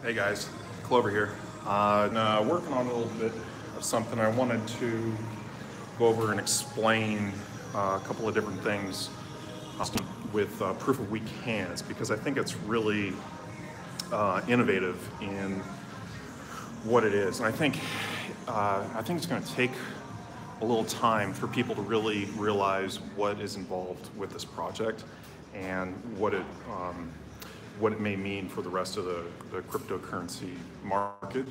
Hey guys, Clover here. Working on a little bit of something. I wanted to go over and explain a couple of different things with proof of weak hands, because I think it's really innovative in what it is. And I think it's going to take a little time for people to really realize what is involved with this project and what it may mean for the rest of the cryptocurrency market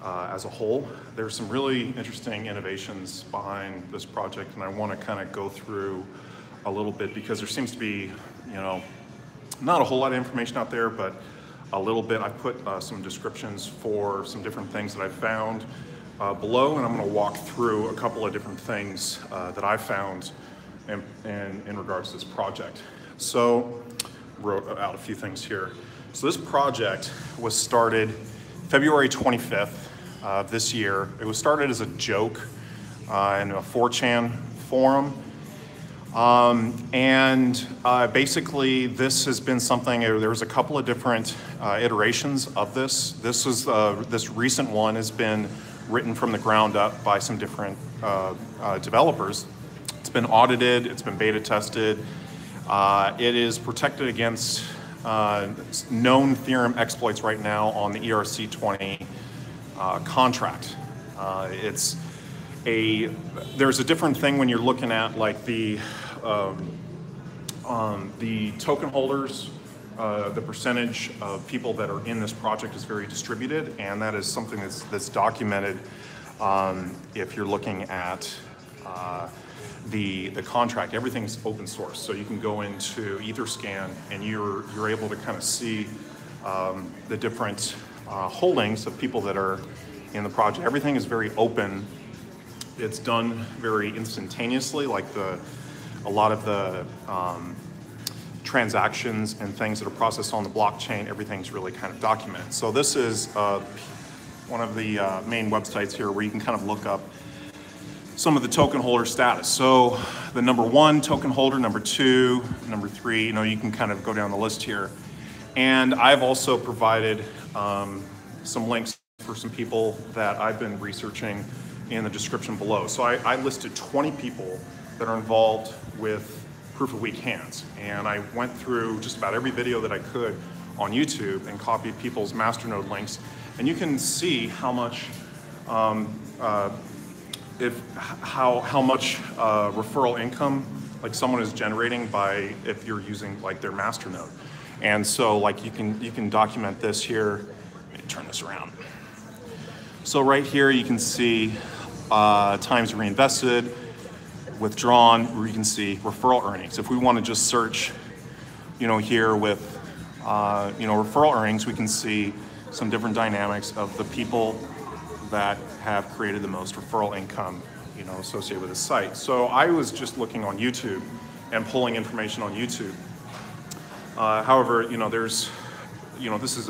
as a whole. There's some really interesting innovations behind this project, and I want to kind of go through a little bit because there seems to be, not a whole lot of information out there, but a little bit. I put some descriptions for some different things that I found below, and I'm going to walk through a couple of different things that I found in regards to this project. So, wrote out a few things here. So this project was started February 25th of this year. It was started as a joke in a 4chan forum. Basically this has been something, there was a couple of different iterations of this. This recent one has been written from the ground up by some different developers. It's been audited, it's been beta tested. It is protected against known Ethereum exploits right now on the ERC20 contract. There's a different thing when you're looking at like the token holders. The percentage of people that are in this project is very distributed, and that is something that's documented if you're looking at the contract. Everything's open source, so you can go into etherscan and you're able to kind of see the different holdings of people that are in the project. Everything is very open. It's done very instantaneously, like a lot of the transactions and things that are processed on the blockchain, everything's really kind of documented. So this is one of the main websites here where you can kind of look up some of the token holder status. So the number 1 token holder, number 2, number 3, you can kind of go down the list here. And I've also provided some links for some people that I've been researching in the description below. So I listed 20 people that are involved with proof of weak hands. And I went through just about every video that I could on YouTube and copied people's masternode links. And you can see how much referral income like someone is generating by if you're using like their masternode. And so like you can document this here. Let me turn this around. So right here you can see times reinvested, withdrawn, where you can see referral earnings. If we want to just search, here with referral earnings, we can see some different dynamics of the people that have created the most referral income, associated with the site. So I was just looking on YouTube and pulling information on YouTube. However, this is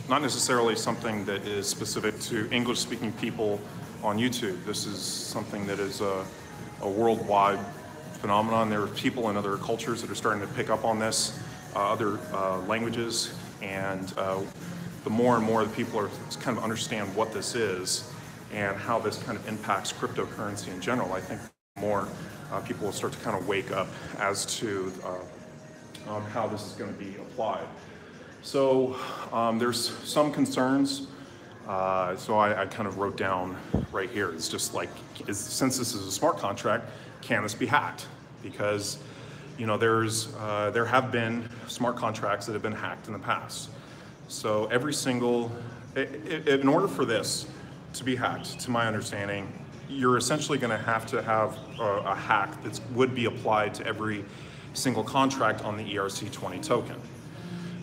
not necessarily something that is specific to English-speaking people on YouTube. This is something that is a worldwide phenomenon. There are people in other cultures that are starting to pick up on this, other languages, and the more and more the people are kind of understand what this is and how this kind of impacts cryptocurrency in general, I think more people will start to kind of wake up as to how this is going to be applied. So there's some concerns. So I kind of wrote down right here. It's just like, since this is a smart contract, can this be hacked? Because there have been smart contracts that have been hacked in the past. So in order for this to be hacked, to my understanding, you're essentially going to have a hack that would be applied to every single contract on the ERC20 token.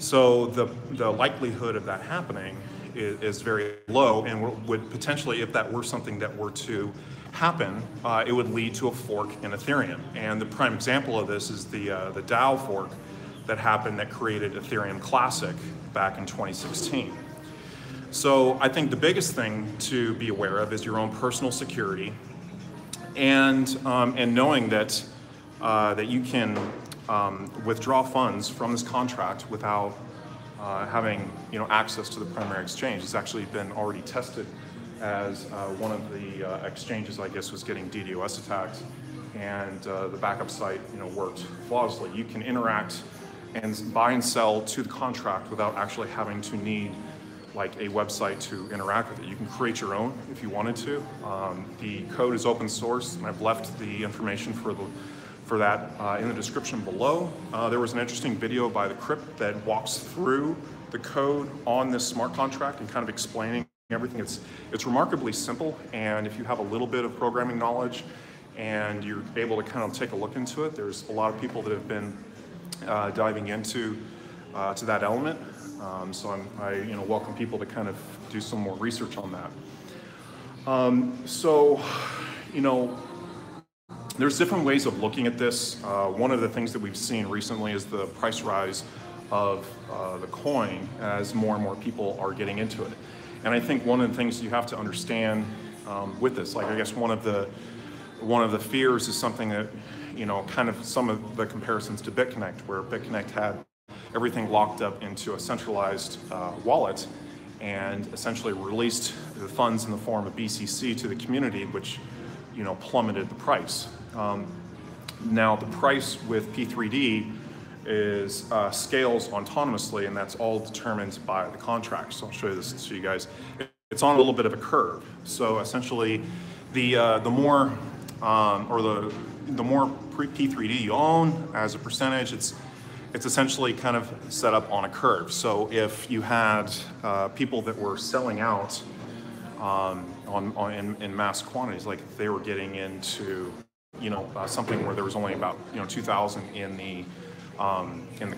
So the likelihood of that happening is very low, and would potentially, if that were something that were to happen, it would lead to a fork in Ethereum. And the prime example of this is the DAO fork that happened that created Ethereum Classic back in 2016. So I think the biggest thing to be aware of is your own personal security, and knowing that you can withdraw funds from this contract without having access to the primary exchange. It's actually been already tested as one of the exchanges, I guess, was getting DDoS attacks, and the backup site worked flawlessly. You can interact and buy and sell to the contract without actually having to need like a website to interact with it. You can create your own if you wanted to. The code is open source, and I've left the information for that in the description below. There was an interesting video by the Crypt that walks through the code on this smart contract and kind of explaining everything. It's remarkably simple, and if you have a little bit of programming knowledge and you're able to kind of take a look into it, there's a lot of people that have been diving into to that element. So I welcome people to kind of do some more research on that. There's different ways of looking at this. One of the things that we've seen recently is the price rise of the coin as more and more people are getting into it. And I think one of the things you have to understand with this, like I guess one of the fears is something that, kind of some of the comparisons to BitConnect, where BitConnect had everything locked up into a centralized wallet and essentially released the funds in the form of BCC to the community, which plummeted the price. Now the price with P3D is scales autonomously, and that's all determined by the contract. So I'll show you this to you guys. It's on a little bit of a curve. So essentially, the more P3D you own as a percentage, it's essentially kind of set up on a curve. So if you had people that were selling out in mass quantities, like if they were getting into something where there was only about 2,000 in the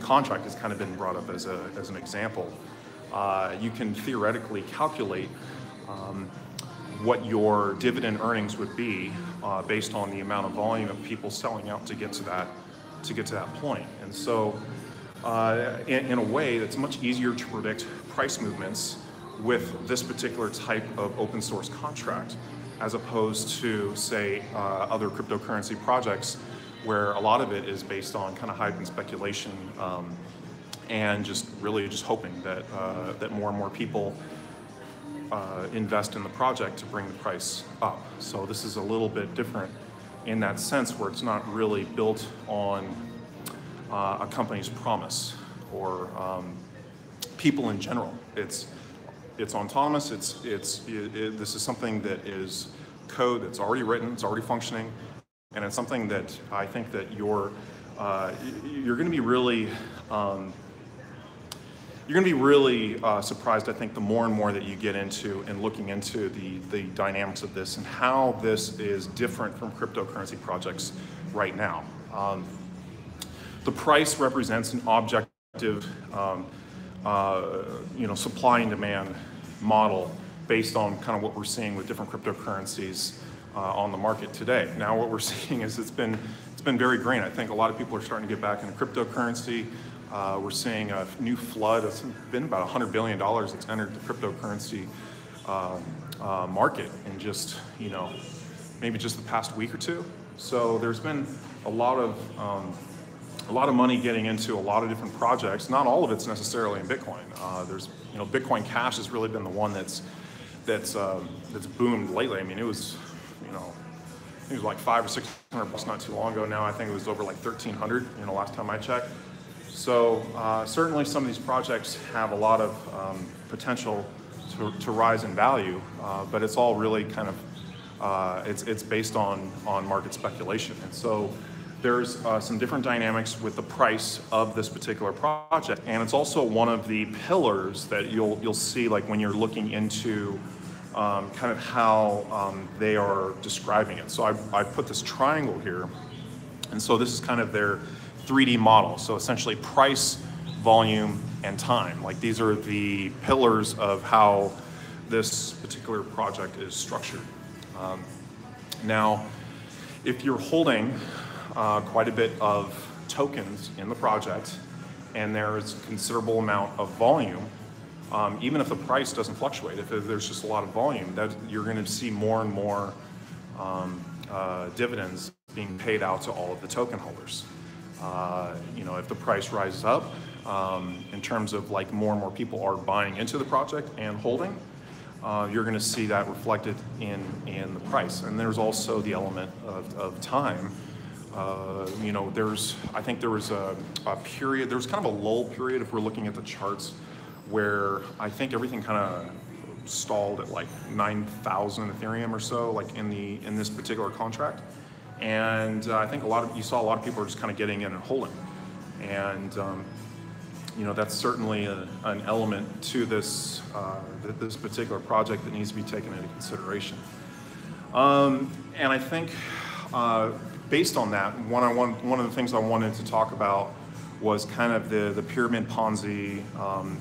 contract, has kind of been brought up as an example. You can theoretically calculate what your dividend earnings would be based on the amount of volume of people selling out to get to that point. And so in a way, it's much easier to predict price movements with this particular type of open source contract, as opposed to, say, other cryptocurrency projects where a lot of it is based on kind of hype and speculation, and just hoping that more and more people invest in the project to bring the price up. So this is a little bit different in that sense, where it's not really built on a company's promise or people in general. It's autonomous. This is something that is code that's already written, it's already functioning, and it's something that I think that you're going to be really surprised, I think, the more and more that you get into and looking into the dynamics of this and how this is different from cryptocurrency projects right now. The price represents an objective, supply and demand model based on kind of what we're seeing with different cryptocurrencies on the market today. Now, what we're seeing is it's been very green. I think a lot of people are starting to get back into cryptocurrency. We're seeing a new flood. It's been about $100 billion that's entered the cryptocurrency market in just, maybe just the past week or two. So there's been a lot of money getting into a lot of different projects. Not all of it's necessarily in Bitcoin. There's, Bitcoin Cash has really been the one that's boomed lately. I mean, it was, I think it was like $500 or $600 not too long ago. Now I think it was over like 1,300. Last time I checked. So certainly some of these projects have a lot of potential to rise in value, but it's all really kind of it's based on market speculation. And so there's some different dynamics with the price of this particular project, and it's also one of the pillars that you'll see, like when you're looking into kind of how they are describing it. So I put this triangle here, and so this is kind of their 3D model. So essentially price, volume, and time. Like these are the pillars of how this particular project is structured. Now, if you're holding quite a bit of tokens in the project and there's a considerable amount of volume, even if the price doesn't fluctuate, if there's just a lot of volume, that you're going to see more and more dividends being paid out to all of the token holders. If the price rises up, in terms of like more and more people are buying into the project and holding, you're going to see that reflected in the price. And there's also the element of time. You know, I think there was a period, there was kind of a lull period if we're looking at the charts, where I think everything kind of stalled at like 9,000 Ethereum or so, like in this particular contract. And I think you saw a lot of people are just kind of getting in and holding. And you know, that's certainly an element to this this particular project that needs to be taken into consideration. And I think based on that, one of the things I wanted to talk about was kind of the pyramid Ponzi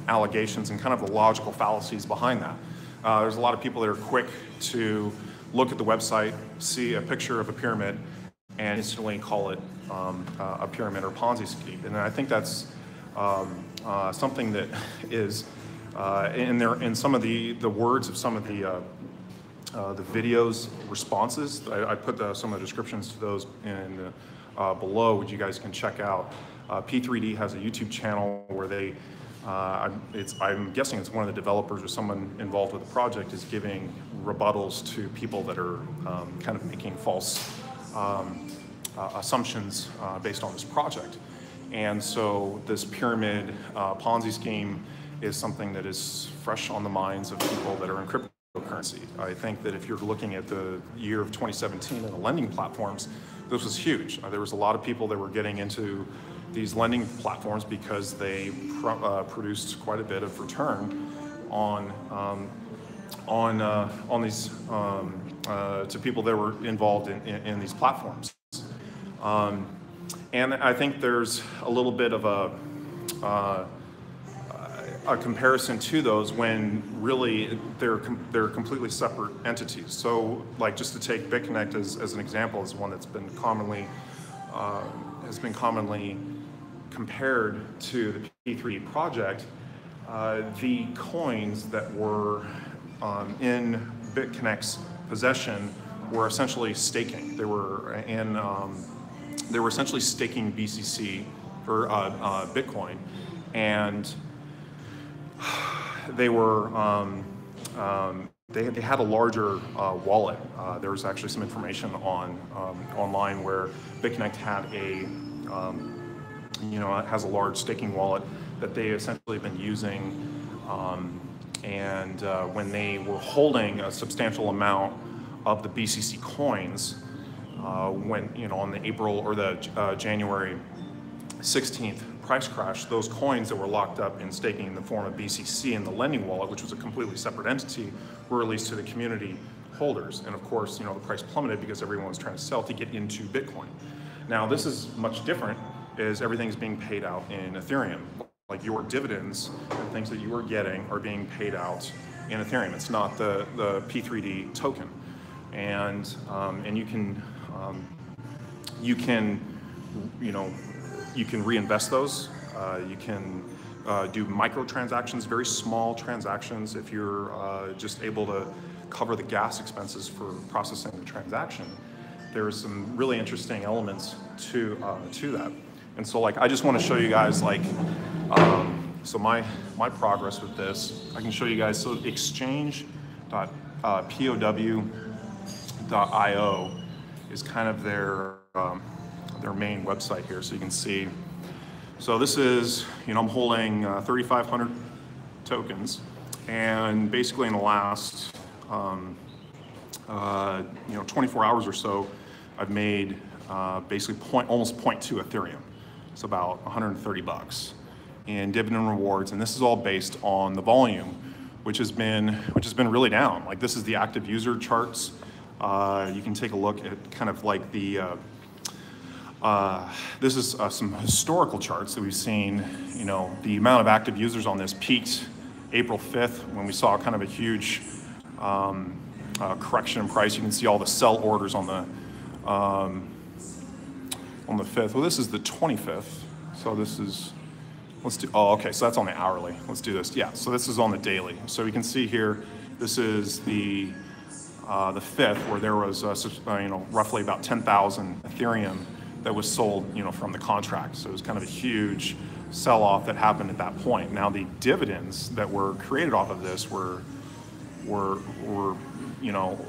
allegations and kind of the logical fallacies behind that. There's a lot of people that are quick to look at the website, see a picture of a pyramid, and instantly call it a pyramid or Ponzi scheme. And I think that's something that is in some of the words of some of the videos responses. I put some of the descriptions to those in below, which you guys can check out. P3D has a YouTube channel where they, I'm guessing it's one of the developers or someone involved with the project is giving rebuttals to people that are kind of making false assumptions based on this project. And so this pyramid Ponzi scheme is something that is fresh on the minds of people that are in cryptocurrency. I think that if you're looking at the year of 2017 and the lending platforms, this was huge. There was a lot of people that were getting into these lending platforms because they produced quite a bit of return on these to people that were involved in these platforms. And I think there's a little bit of a comparison to those when really they're completely separate entities. So, like, just to take BitConnect as an example, is one that's been commonly compared to the P3D project. The coins that were in BitConnect's possession were essentially staking. They were essentially staking BCC or Bitcoin, and they were they had a larger wallet. There was actually some information online where BitConnect had it has a large staking wallet that they essentially been using, and when they were holding a substantial amount of the BCC coins, when on the April or the January 16th price crash, those coins that were locked up in staking in the form of BCC in the lending wallet, which was a completely separate entity, were released to the community holders. And of course, the price plummeted because everyone was trying to sell to get into Bitcoin. Now, this is much different, is everything's being paid out in Ethereum. Like, your dividends and things that you are getting are being paid out in Ethereum. It's not the P3D token. And you can reinvest those. You can do microtransactions, very small transactions, if you're just able to cover the gas expenses for processing the transaction. There's some really interesting elements to that. And so, like, I just want to show you guys, like, so my progress with this. I can show you guys. So exchange.pow.io is kind of their main website here. So you can see. So this is, I'm holding 3,500 tokens, and basically in the last 24 hours or so, I've made basically almost 0.2 Ethereum. It's about 130 bucks in dividend rewards, and this is all based on the volume, which has been really down. Like, this is the active user charts. You can take a look at kind of like the this is some historical charts that we've seen. The amount of active users on this peaked April 5th when we saw kind of a huge correction in price. You can see all the sell orders on the 5th. Well, this is the 25th. So this is, okay, so that's on the hourly. Let's do this. Yeah, so this is on the daily. So we can see here, this is the 5th, where there was roughly about 10,000 Ethereum that was sold from the contract. So it was kind of a huge sell-off that happened at that point. Now the dividends that were created off of this were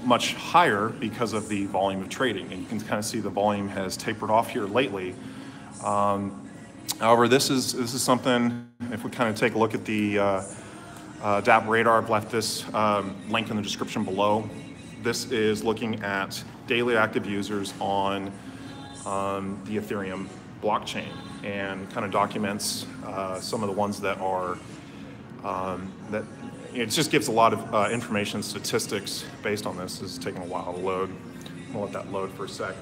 much higher because of the volume of trading, and you can kind of see the volume has tapered off here lately. However, this is something. If we kind of take a look at the DappRadar, I've left this link in the description below. This is looking at daily active users on the Ethereum blockchain, and kind of documents some of the ones that are that it just gives a lot of information, statistics based on this. This is taking a while to load. I'll let that load for a sec.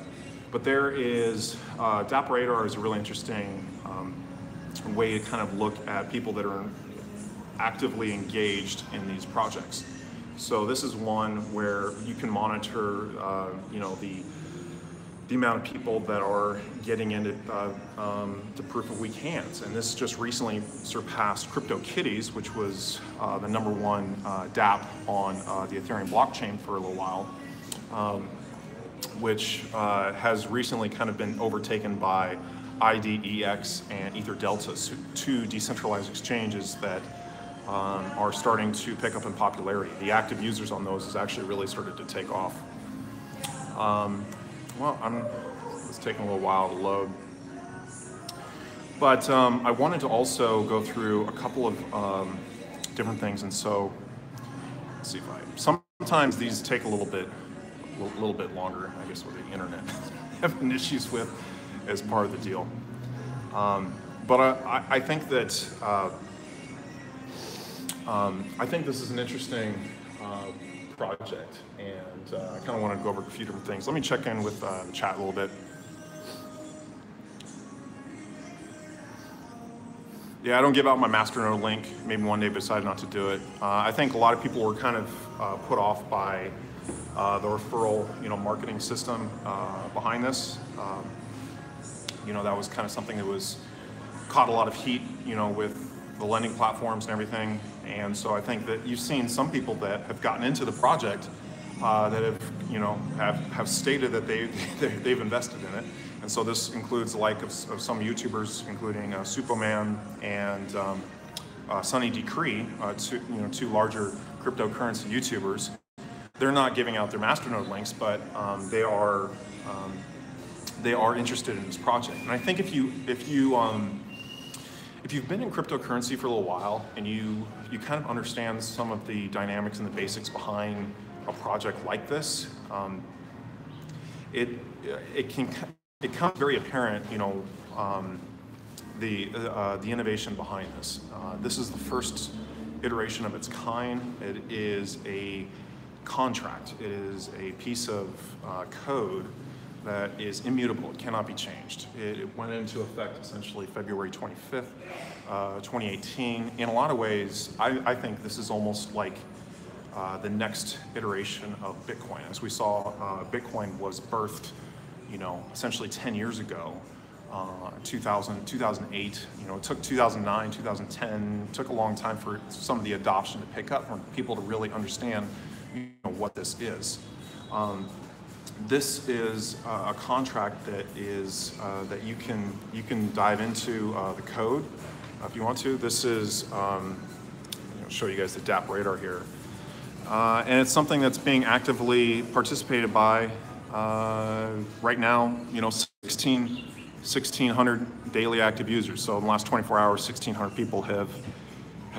But there is DappRadar is a really interesting way to kind of look at people that are actively engaged in these projects. So this is one where you can monitor, the amount of people that are getting into the proof of weak hands, and this just recently surpassed CryptoKitties, which was the #1 DApp on the Ethereum blockchain for a little while, which has recently kind of been overtaken by IDEX and EtherDelta, two decentralized exchanges that are starting to pick up in popularity. The active users on those has actually really started to take off. Well, it's taking a little while to load. But I wanted to also go through a couple of different things, and so let's see if sometimes these take a little bit longer, I guess, with the internet having issues with as part of the deal. But I think that I think this is an interesting project, and I kind of want to go over a few different things. Let me check in with the chat a little bit. Yeah, I don't give out my masternode link. Maybe one day decide not to do it. I think a lot of people were kind of put off by the referral, marketing system behind this. That was kind of something that was caught a lot of heat, with the lending platforms and everything. And so I think that you've seen some people that have gotten into the project that have stated that they've invested in it. And so this includes the like of some YouTubers, including Superman and Sunny Decree, two larger cryptocurrency YouTubers. They're not giving out their masternode links, but they are interested in this project. And I think if you've been in cryptocurrency for a little while, and you kind of understand some of the dynamics and the basics behind a project like this, it becomes very apparent, the innovation behind this. This is the first iteration of its kind. It is a contract. It is a piece of code that is immutable. It cannot be changed. It went into effect essentially February 25th, 2018. In a lot of ways, I think this is almost like the next iteration of Bitcoin. As we saw, Bitcoin was birthed, essentially 10 years ago, 2008. It took 2009, 2010, took a long time for some of the adoption to pick up, for people to really understand what this is. This is a contract that is that you can dive into the code if you want to. This is I'll show you guys the DappRadar here, and it's something that's being actively participated by right now. 1,600 daily active users. So in the last 24 hours, 1,600 people have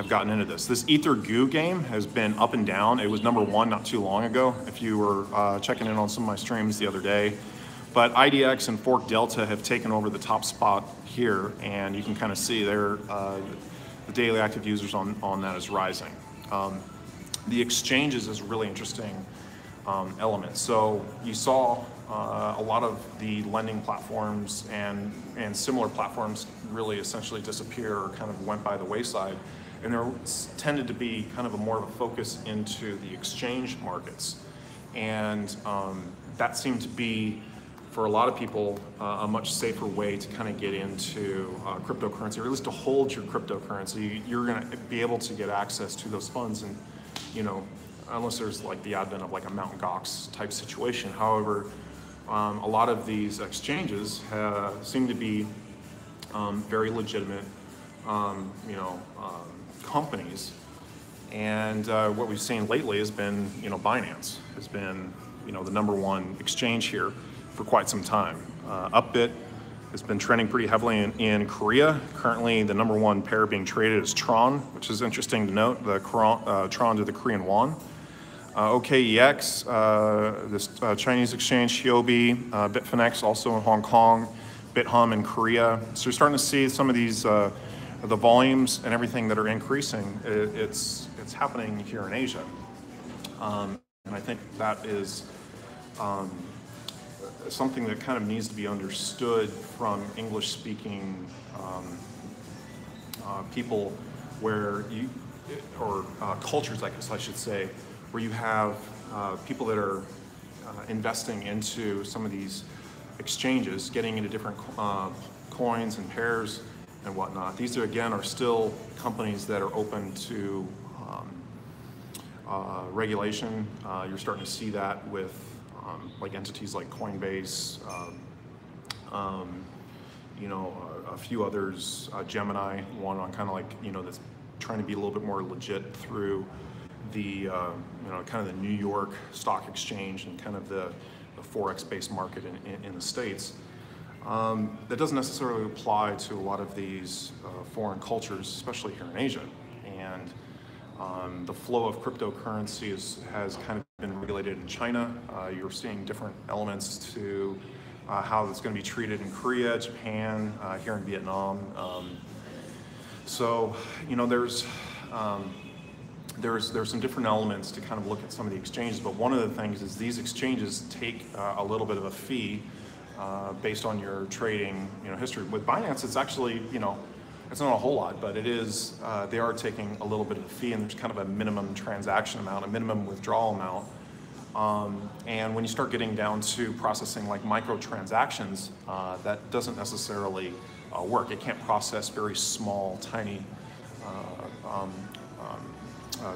gotten into this. This EtherGoo game has been up and down. It was #1 not too long ago, if you were checking in on some of my streams the other day. But IDX and Fork Delta have taken over the top spot here, and you can kind of see there the daily active users on that is rising. The exchanges is a really interesting element. So you saw a lot of the lending platforms and similar platforms really essentially disappear or kind of went by the wayside. And there tended to be kind of more of a focus into the exchange markets. And that seemed to be, for a lot of people, a much safer way to kind of get into cryptocurrency, or at least to hold your cryptocurrency. You're going to be able to get access to those funds, and unless there's like the advent of like a Mt. Gox type situation. However, a lot of these exchanges seem to be very legitimate companies. And what we've seen lately has been, Binance has been, the #1 exchange here for quite some time. Upbit has been trending pretty heavily in Korea. Currently, the #1 pair being traded is Tron, which is interesting to note, the Tron to the Korean won. OKEX, this Chinese exchange, Hiobi, Bitfinex also in Hong Kong, BitHum in Korea. So you're starting to see some of these, the volumes and everything that are increasing. It's happening here in Asia. And I think that is something that kind of needs to be understood from English-speaking people, where cultures, I guess I should say, where you have people that are investing into some of these exchanges, getting into different coins and pairs and whatnot. These are still companies that are open to regulation. You're starting to see that with like entities like Coinbase, a few others, Gemini, one on kind of like, that's trying to be a little bit more legit through the, kind of the New York Stock Exchange and kind of the Forex-based market in the States. That doesn't necessarily apply to a lot of these foreign cultures, especially here in Asia. And the flow of cryptocurrency has kind of been regulated in China. You're seeing different elements to how it's going to be treated in Korea, Japan, here in Vietnam. So there's some different elements to kind of look at some of the exchanges, but one of the things is these exchanges take a little bit of a fee based on your trading history. With Binance, it's actually, it's not a whole lot, but it is, they are taking a little bit of a fee, and there's kind of a minimum transaction amount, a minimum withdrawal amount. And when you start getting down to processing like microtransactions, that doesn't necessarily work. It can't process very small, tiny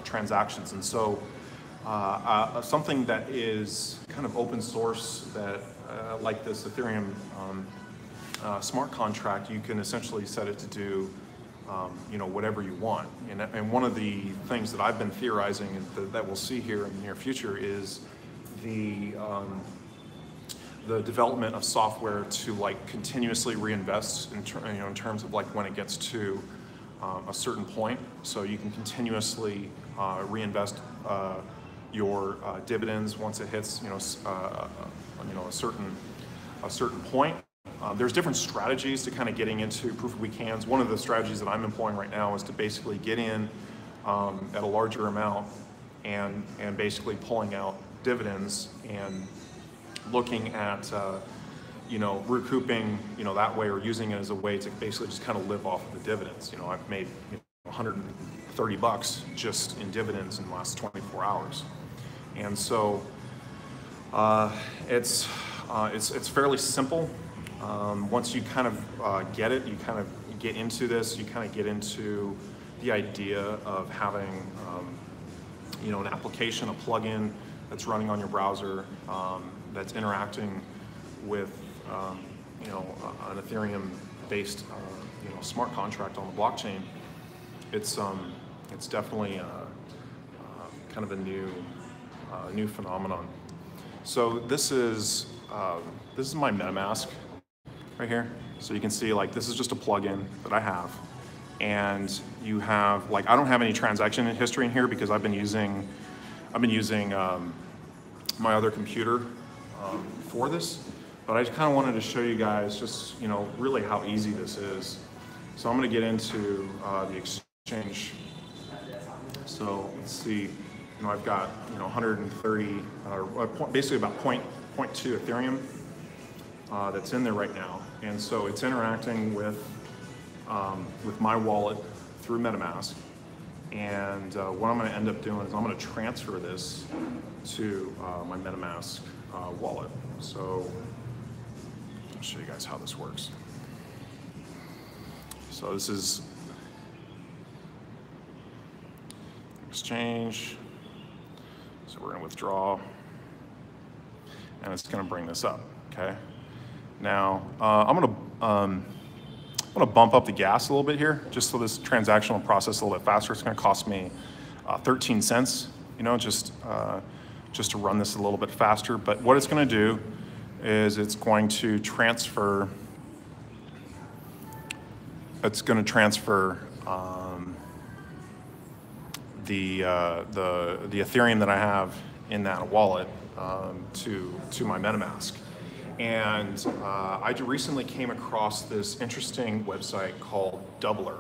transactions. And so something that is kind of open source, that like this Ethereum smart contract, you can essentially set it to do whatever you want. And one of the things that I've been theorizing and that we'll see here in the near future is the development of software to like continuously reinvest in terms of like when it gets to a certain point. So you can continuously reinvest your dividends once it hits a certain point. There's different strategies to kind of getting into proof of weak hands. One of the strategies that I'm employing right now is to basically get in at a larger amount and basically pulling out dividends and looking at recouping that way, or using it as a way to basically just kind of live off of the dividends. I've made $130 just in dividends in the last 24 hours, and so it's fairly simple. Once you kind of get it, you kind of get into this, you kind of get into the idea of having an application, a plugin that's running on your browser, that's interacting with an Ethereum-based smart contract on the blockchain. It's definitely kind of a new phenomenon. So this is my MetaMask right here. So you can see like this is just a plugin that I have, and you have like, I don't have any transaction history in here because I've been using my other computer for this, but I just kind of wanted to show you guys just really how easy this is. So I'm going to get into the exchange. So let's see, I've got 130, basically about 0.2 Ethereum that's in there right now, and so it's interacting with my wallet through MetaMask. And what I'm going to end up doing is I'm going to transfer this to my MetaMask wallet. So I'll show you guys how this works. So this is exchange. So we're going to withdraw, and it's going to bring this up. Okay. Now I'm going to I'm gonna bump up the gas a little bit here, just so this transaction will process a little bit faster. It's gonna cost me 13 cents, you know, just to run this a little bit faster. But what it's gonna do is it's going to transfer, the Ethereum that I have in that wallet to my MetaMask. And I recently came across this interesting website called Doubler.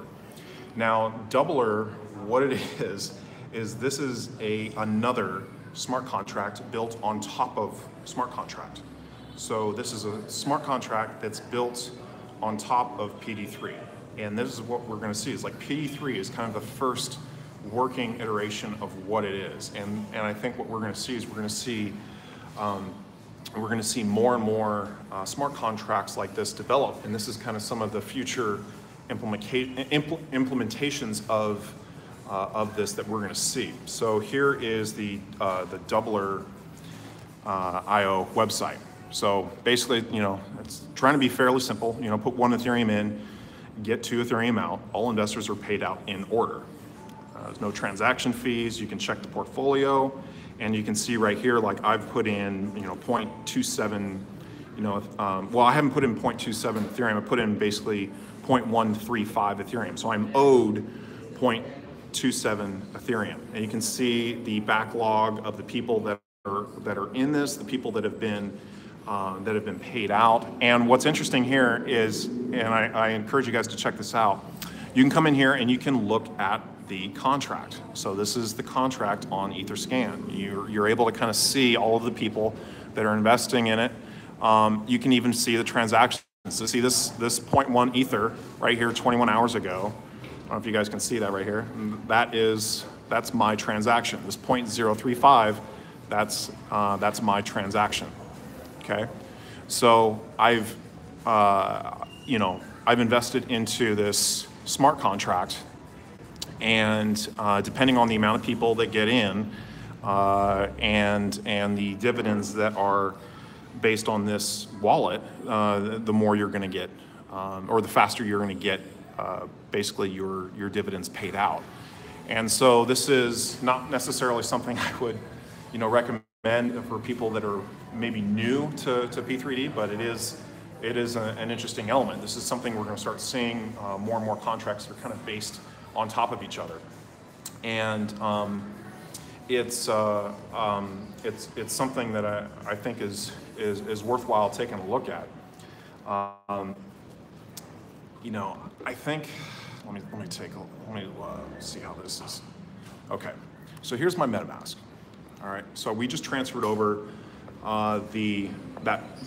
Now, Doubler, what it is this is another smart contract built on top of smart contract. So this is a smart contract that's built on top of PD3. And this is what we're gonna see, is like PD3 is kind of the first working iteration of what it is. And I think what we're gonna see is we're gonna see more and more smart contracts like this develop. And this is kind of some of the future implementations of this that we're gonna see. So here is the Doubler IO website. So basically, you know, it's trying to be fairly simple. You know, put 1 Ethereum in, get 2 Ethereum out. All investors are paid out in order. There's no transaction fees. You can check the portfolio, and you can see right here, like I've put in, you know, 0.27, you know, well, I haven't put in 0.27 Ethereum. I put in basically 0.135 Ethereum. So I'm owed 0.27 Ethereum. And you can see the backlog of the people that are in this, the people that have been paid out. And what's interesting here is, and I encourage you guys to check this out, you can come in here and you can look at the contract. So this is the contract on etherscan. You're able to kind of see all of the people that are investing in it. You can even see the transactions. So see this 0.1 ether right here 21 hours ago. I don't know if you guys can see that right here. That's my transaction. This 0.035, that's my transaction. Okay, so I've invested into this smart contract, and depending on the amount of people that get in, and the dividends that are based on this wallet, the more you're going to get, or the faster you're going to get, basically your dividends paid out. And so this is not necessarily something I would, you know, recommend for people that are maybe new to P3D, but it is an interesting element. This is something we're going to start seeing more and more contracts that are kind of based on top of each other, and it's something that I think is worthwhile taking a look at. You know, I think let me see how this is. Okay, so here's my MetaMask. All right, so we just transferred over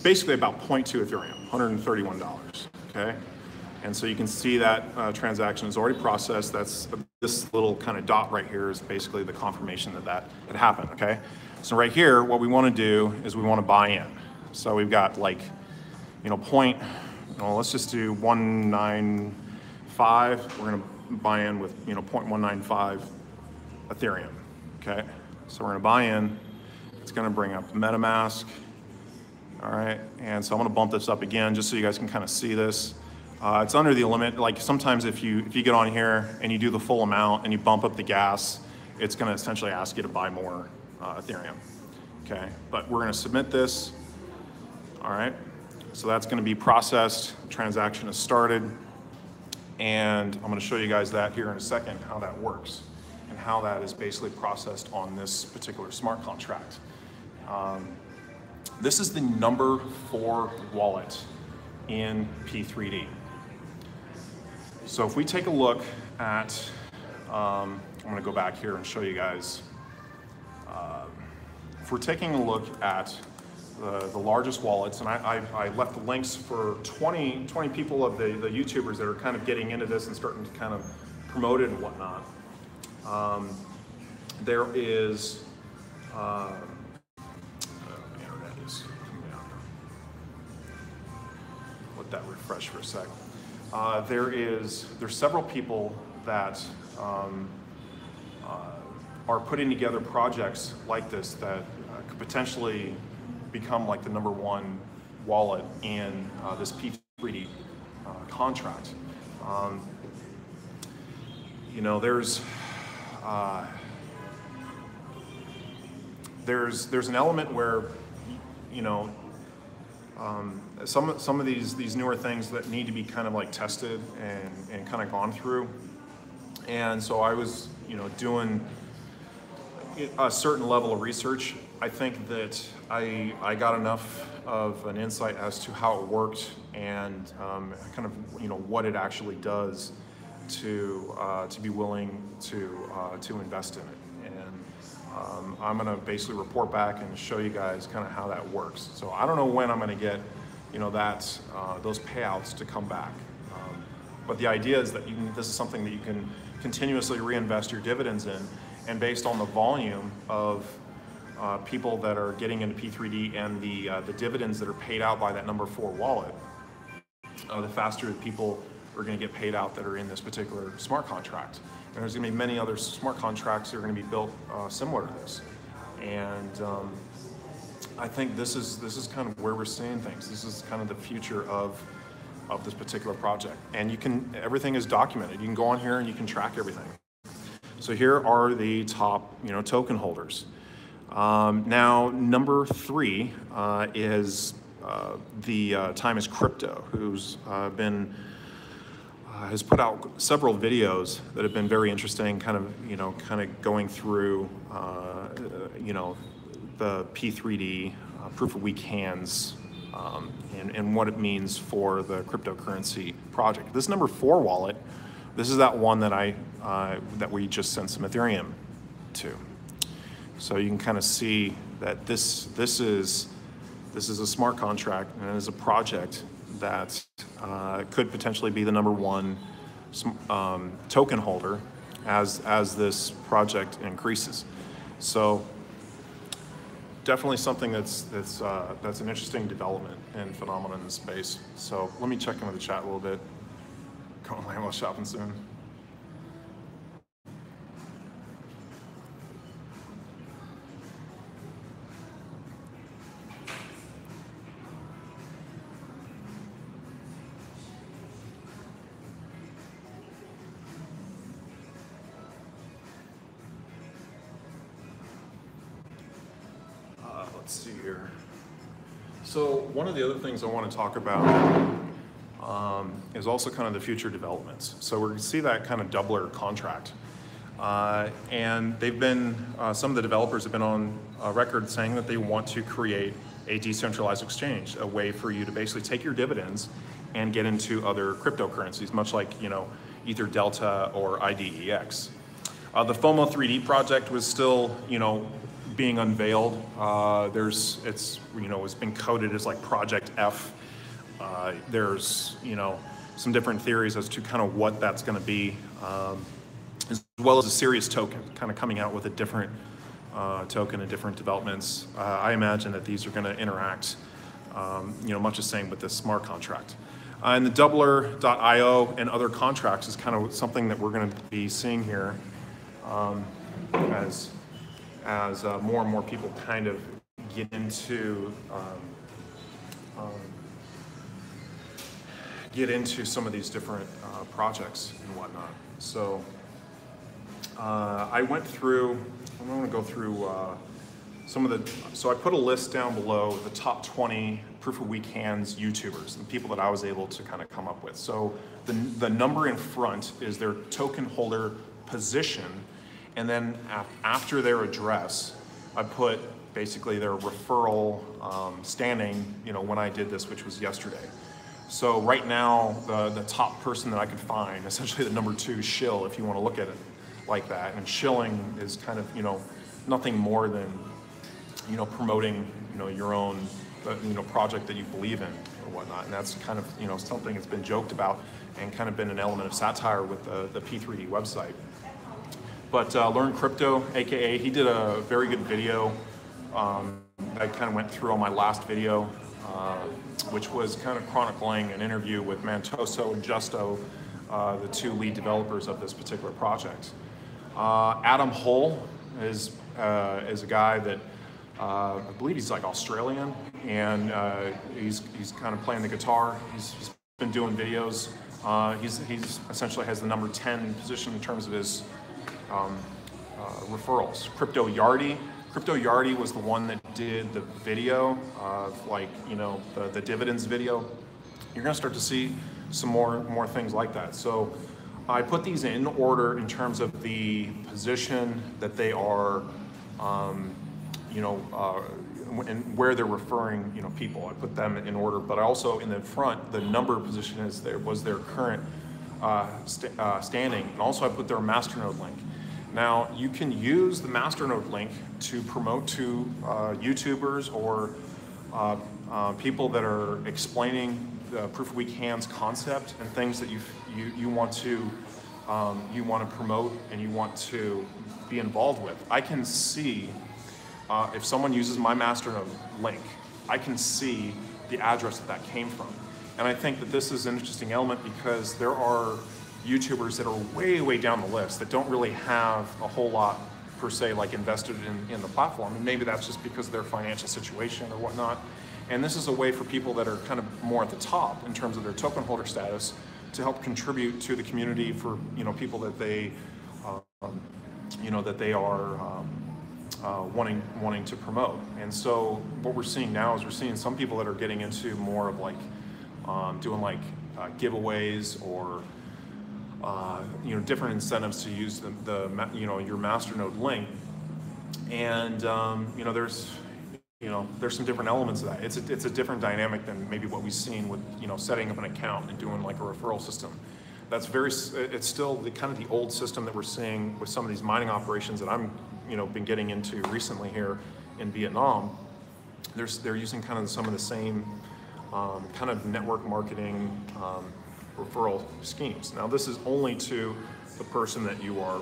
basically about 0.2 Ethereum, $131. Okay, and so you can see that transaction is already processed. That's this little kind of dot right here is basically the confirmation that had happened. Okay, so right here, what we want to do is we want to buy in. So we've got like, you know, let's just do 195. We're going to buy in with, you know, 0.195 Ethereum. Okay. So we're going to buy in. It's going to bring up MetaMask. All right, and so I'm going to bump this up again just so you guys can kind of see this. It's under the limit. Like sometimes if you get on here and you do the full amount and you bump up the gas, it's going to essentially ask you to buy more Ethereum. Okay, but we're going to submit this. All right, so that's going to be processed. Transaction is started, and I'm going to show you guys that here in a second how that works, and how that is basically processed on this particular smart contract. This is the number 4 wallet in P3D. So if we take a look at, I'm going to go back here and show you guys. If we're taking a look at the largest wallets, and I left the links for 20 people of the YouTubers that are kind of getting into this and starting to kind of promote it and whatnot. There is, the internet is coming down. Let that refresh for a sec. There's several people that are putting together projects like this that could potentially become like the #1 wallet in this P3D contract. You know, there's an element where, you know, some of these newer things that need to be kind of like tested and kind of gone through. And so I was, you know, doing a certain level of research. I think that I got enough of an insight as to how it worked and kind of, you know, what it actually does to be willing to invest in it. And I'm gonna basically report back and show you guys kind of how that works. So I don't know when I'm gonna get, you know, those payouts to come back. But the idea is that this is something that you can continuously reinvest your dividends in, and based on the volume of people that are getting into P3D and the dividends that are paid out by that number 4 wallet, the faster that people are going to get paid out that are in this particular smart contract. And there's going to be many other smart contracts that are going to be built similar to this. And I think this is kind of where we're seeing things. This is kind of the future of this particular project. And everything is documented. You can go on here and you can track everything. So here are the top, you know, token holders. Now, number 3 is the Time is Crypto, who's has put out several videos that have been very interesting, kind of going through, you know, the P3D proof of weak hands and what it means for the cryptocurrency project. This number 4 wallet, this is that one that that we just sent some Ethereum to. So you can kind of see that this is a smart contract and it is a project that could potentially be the number 1 token holder as this project increases. So definitely something that's an interesting development and phenomenon in the space. So let me check in with the chat a little bit. Going Lambo shopping soon. Let's see here. So one of the other things I want to talk about is also kind of the future developments. So we're going to see that kind of doubler contract. And they've been, some of the developers have been on record saying that they want to create a decentralized exchange, a way for you to basically take your dividends and get into other cryptocurrencies, much like, you know, Ether Delta or IDEX. The FOMO 3D project was still, you know, being unveiled. It's been coded as like Project F. There's, you know, some different theories as to kind of what that's going to be, as well as a serious token, kind of coming out with a different token and different developments. I imagine that these are going to interact, you know, much the same with this smart contract. And the doubler.io and other contracts is kind of something that we're going to be seeing here as more and more people kind of get into some of these different projects and whatnot. So I'm going to go through some of the, so I put a list down below the top 20 proof of weak hands YouTubers, the people that I was able to kind of come up with. So the number in front is their token holder position, and then after their address, I put basically their referral standing, you know, when I did this, which was yesterday. So right now, the top person that I could find, essentially the number 2 Shill, if you want to look at it like that. And shilling is kind of, you know, nothing more than, you know, promoting, you know, your own, you know, project that you believe in or whatnot. And that's kind of, you know, something that's been joked about and kind of been an element of satire with the P3D website. But Learn Crypto, AKA, he did a very good video. I kind of went through on my last video, which was kind of chronicling an interview with Mantoso and Justo, the 2 lead developers of this particular project. Adam Hull is a guy that I believe he's like Australian, and he's kind of playing the guitar. He's been doing videos He's essentially has the number 10 position in terms of his referrals. Yardie. Yardie was the one that did the video of, like, you know, the dividends video. You're going to start to see some more things like that. So I put these in order in terms of the position that they are, you know, and where they're referring, you know, people. I put them in order, but I also in the front, the number position is was their current standing, and also I put their masternode link. Now you can use the masternode link to promote to YouTubers or people that are explaining the proof of weak hands concept and things that you want to promote and you want to be involved with. I can see if someone uses my masternode link, I can see the address that came from. And I think that this is an interesting element because there are YouTubers that are way down the list that don't really have a whole lot per se like invested in the platform, and maybe that's just because of their financial situation or whatnot. And this is a way for people that are kind of more at the top in terms of their token holder status to help contribute to the community for, you know, people that they you know, that they are wanting to promote. And so what we're seeing now is we're seeing some people that are getting into more of like doing like giveaways or you know, different incentives to use the you know, your masternode link. And you know, there's some different elements of that. It's a different dynamic than maybe what we've seen with, you know, setting up an account and doing like a referral system. That's it's still the kind of the old system that we're seeing with some of these mining operations that I'm, you know, been getting into recently here in Vietnam. They're using kind of some of the same kind of network marketing referral schemes. Now this is only to the person that you are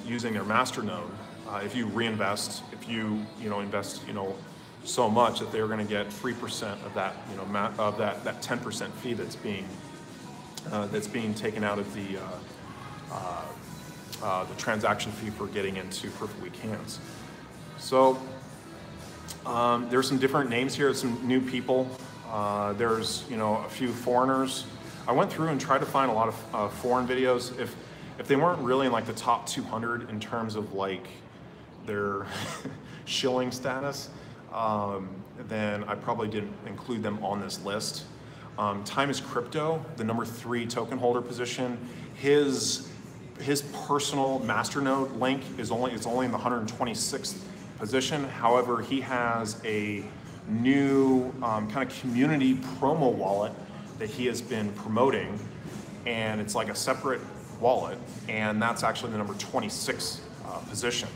using their masternode. If you reinvest, if you invest, you know, so much that they're going to get 3% of that, you know, of that 10% fee that's being taken out of the transaction fee for getting into proof of weak hands. So there's some different names here, some new people. There's, you know, a few foreigners. I went through and tried to find a lot of foreign videos. If they weren't really in like the top 200 in terms of like their shilling status, then I probably didn't include them on this list. Time is Crypto, the number 3 token holder position. His personal masternode link is only in the 126th position. However, he has a new kind of community promo wallet that he has been promoting, and it's like a separate wallet, and that's actually the number 26 position,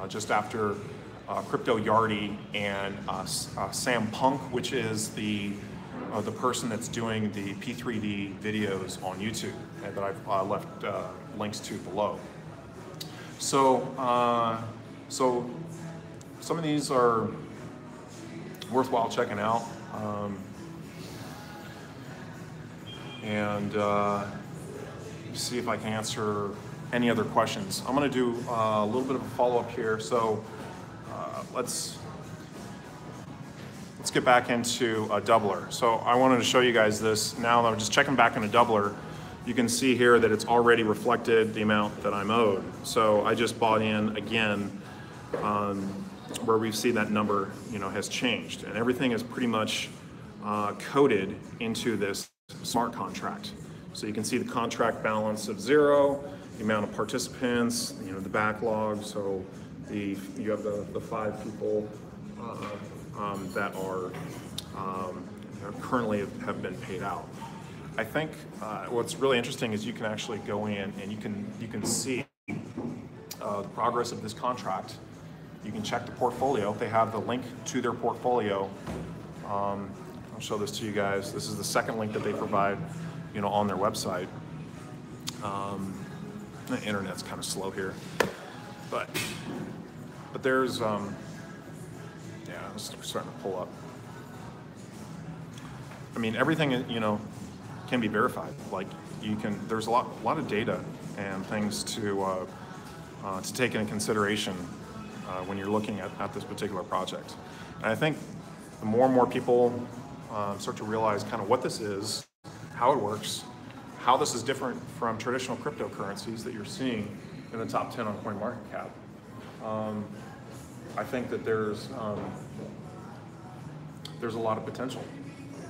just after CryptoJedi and Sam Punk, which is the person that's doing the P3D videos on YouTube that I've left links to below. So, so some of these are worthwhile checking out, and see if I can answer any other questions. I'm going to do a little bit of a follow-up here. So let's get back into a doubler. So I wanted to show you guys this. Now that I'm just checking back in a doubler, you can see here that it's already reflected the amount that I'm owed. So I just bought in again, where we see that number, you know, has changed, and everything is pretty much coded into this smart contract. So you can see the contract balance of 0, the amount of participants, you know, the backlog. So you have the 5 people that are currently have been paid out. I think what's really interesting is you can actually go in and you can see the progress of this contract. You can check the portfolio. They have the link to their portfolio. I'll show this to you guys. This is the second link that they provide, you know, on their website. The internet's kind of slow here, but there's yeah, it's starting to pull up. I mean, everything, you know, can be verified. Like there's a lot of data and things to take into consideration when you're looking at this particular project. And I think the more and more people start to realize kind of what this is, how it works, how this is different from traditional cryptocurrencies that you're seeing in the top 10 on CoinMarketCap. I think that there's a lot of potential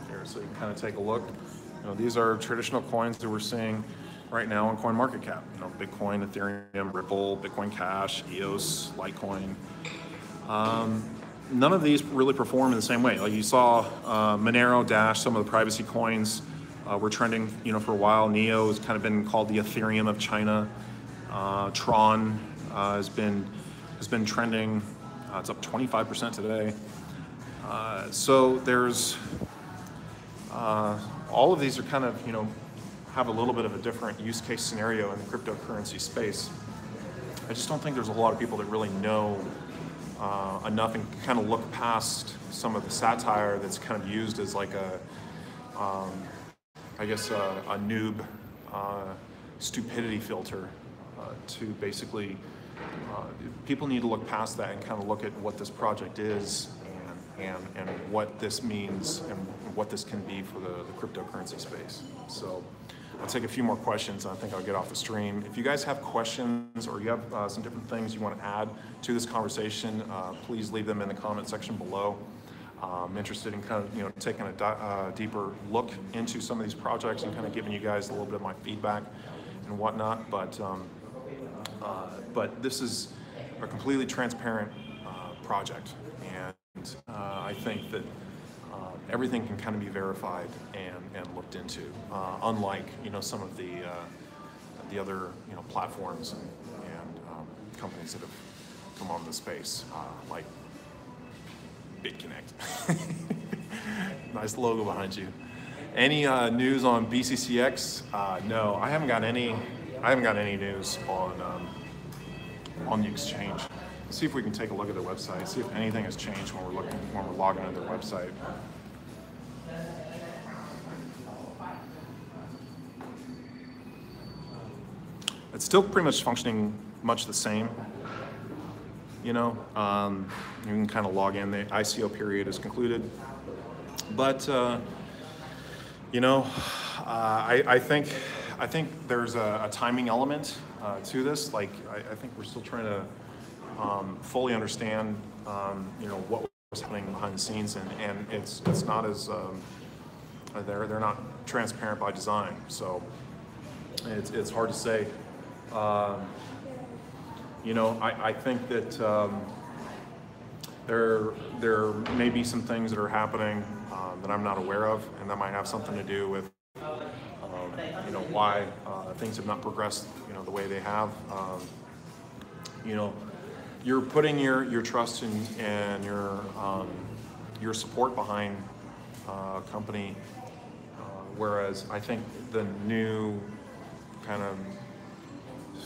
here. So you can kind of take a look. You know, these are traditional coins that we're seeing right now on CoinMarketCap. You know, Bitcoin, Ethereum, Ripple, Bitcoin Cash, EOS, Litecoin. None of these really perform in the same way. Like you saw Monero, Dash, some of the privacy coins were trending, you know, for a while. Neo has kind of been called the Ethereum of China. Tron has been trending. It's up 25% today. So there's all of these are kind of, you know, have a little bit of a different use case scenario in the cryptocurrency space. I just don't think there's a lot of people that really know enough and kind of look past some of the satire that's kind of used as like a, I guess a noob stupidity filter to basically, people need to look past that and kind of look at what this project is and what this means and what this can be for the cryptocurrency space. So I'll take a few more questions and I think I'll get off the stream. If you guys have questions or you have some different things you want to add to this conversation, please leave them in the comment section below. I'm interested in kind of, you know, taking a deeper look into some of these projects and kind of giving you guys a little bit of my feedback and whatnot. But this is a completely transparent project, and I think that everything can kind of be verified and looked into, unlike, you know, some of the other, you know, platforms and companies that have come on the space, like BitConnect. Nice logo behind you. Any news on BCCX? No, I haven't got any news on the exchange. Let's see if we can take a look at their website. See if anything has changed when we're logging into their website. It's still pretty much functioning much the same. You know, you can kind of log in. The ICO period is concluded, but you know, I think there's a timing element to this. Like I think we're still trying to fully understand, you know, what was happening behind the scenes, and it's not as they're not transparent by design. So it's hard to say. You know, I think that there may be some things that are happening that I'm not aware of, and that might have something to do with you know, why things have not progressed, you know, the way they have. You know, you're putting your trust and your support behind a company, whereas I think the new kind of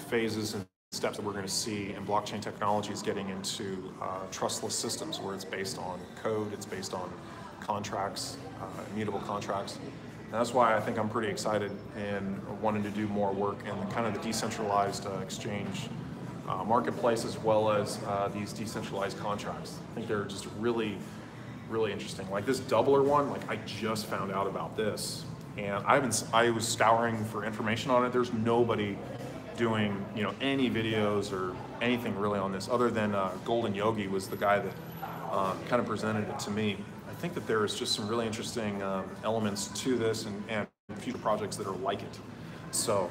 phases and steps that we're going to see in blockchain technology is getting into trustless systems where it's based on code, it's based on contracts, immutable contracts. And that's why I think I'm pretty excited and wanting to do more work in kind of the decentralized exchange marketplace, as well as these decentralized contracts. I think they're just really, really interesting. Like this doubler one, like I just found out about this, and I was scouring for information on it. There's nobody doing, you know, any videos or anything really on this, other than Golden Yogi was the guy that kind of presented it to me. I think that there is just some really interesting elements to this and future projects that are like it. So,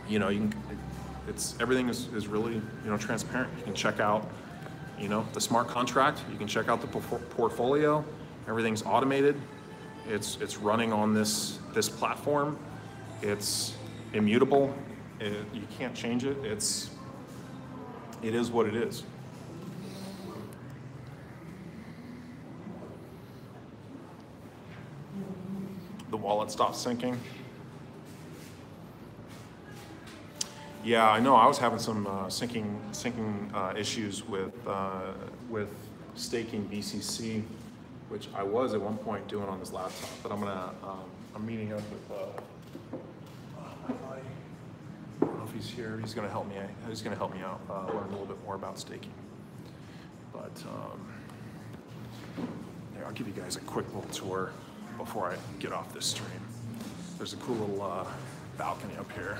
you know, everything is really, you know, transparent. You can check out, you know, the smart contract. You can check out the portfolio. Everything's automated. It's running on this platform. It's immutable. You can't change it. It is what it is. The wallet stopped syncing. Yeah, I know. I was having some syncing issues with staking BCC, which I was at one point doing on this laptop. But I'm meeting up with my buddy. I don't know if he's here. He's gonna help me. He's gonna help me out, learn a little bit more about staking. But yeah, I'll give you guys a quick little tour before I get off this stream. There's a cool little balcony up here.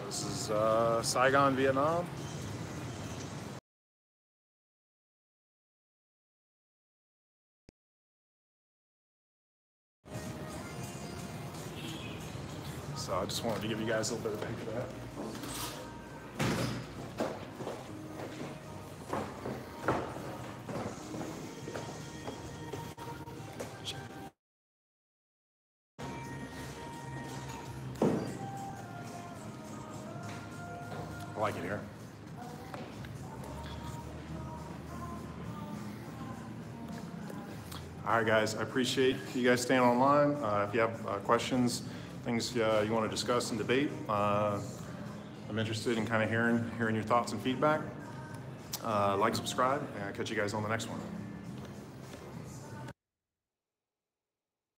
This is Saigon, Vietnam. So I just wanted to give you guys a little bit of a peek of that. I like it here. All right, guys, I appreciate you guys staying online. If you have questions, things you want to discuss and debate, I'm interested in kind of hearing your thoughts and feedback. Like, subscribe, and I'll catch you guys on the next one.